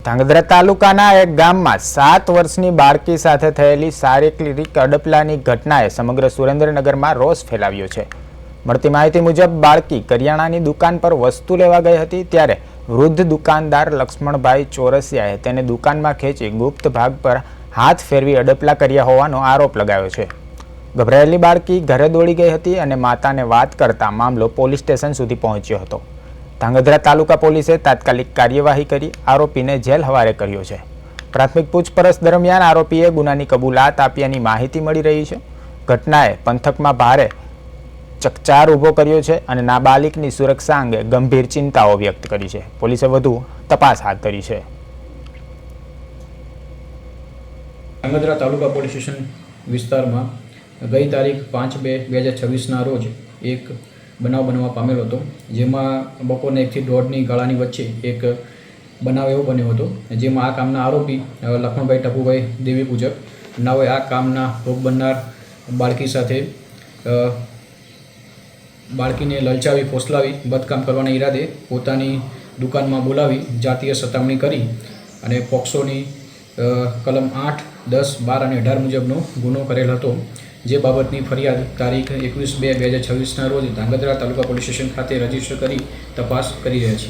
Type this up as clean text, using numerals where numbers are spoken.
ધાંગધ્રા તાલુકાના એક ગામમાં 7 વર્ષની બાળકી સાથે થયેલી શારીરિક અડપલાની ઘટનાએ સમગ્ર સુરેન્દ્રનગરમાં રોષ ફેલાવ્યો છે। મળતી માહિતી મુજબ બાળકી કરિયાણાની દુકાન પર વસ્તુ લેવા ગઈ હતી ત્યારે વૃદ્ધ દુકાનદાર લક્ષ્મણભાઈ ચોરસિયાએ તેને દુકાનમાં ખેંચી ગુપ્ત ભાગ પર હાથ ફેરવી અડપલા કર્યા હોવાનો આરોપ લગાવ્યો છે। ગભરાયેલી બાળકી ઘરે દોડી ગઈ હતી અને માતાને વાત કરતા મામલો પોલીસ સ્ટેશન સુધી પહોંચ્યો હતો। ધાંગધ્રા તાલુકા પોલીસે તાત્કાલિક કાર્યવાહી કરી આરોપીને જેલ હવાલે કર્યો છે। પ્રાથમિક પૂછપરછ દરમિયાન આરોપીએ ગુનાની કબૂલાત આપ્યાની માહિતી મળી રહી છે। ઘટનાએ પંથકમાં ભારે ચકચાર ઊભો કર્યો છે અને નાબાલિગની સુરક્ષા અંગે ગંભીર ચિંતાઓ વ્યક્ત કરી છે। પોલીસે વધુ તપાસ હાથ ધરી છે। ધાંગધ્રા તાલુકા પોલીસ સ્ટેશન વિસ્તારમાં ગઈ તારીખ 5/2/2026ના રોજ એક બનાવ બનવા પામેલો હતો, જેમાં બપોરના 1 થી 1:30ની ગાળાની વચ્ચે એક બનાવ એવો બન્યો હતો જેમાં આ કામના આરોપી લક્ષ્મણભાઈ ટપુભાઈ દેવી પૂજક નાઓએ આ કામના ભોગ બનનાર બાળકી સાથે બાળકીને લલચાવી ફોસલાવી બદકામ કરવાના ઈરાદે પોતાની દુકાનમાં બોલાવી જાતીય સતામણી કરી અને પોક્સોની કલમ 8, 10, 12 અને 18 મુજબનો ગુનો કરેલ હતો। જે બાબતની ફરિયાદ તારીખ 21/2/2026ના રોજ ધાંગધ્રા તાલુકા પોલીસ સ્ટેશન ખાતે રજીસ્ટર કરી તપાસ કરી રહ્યા છીએ।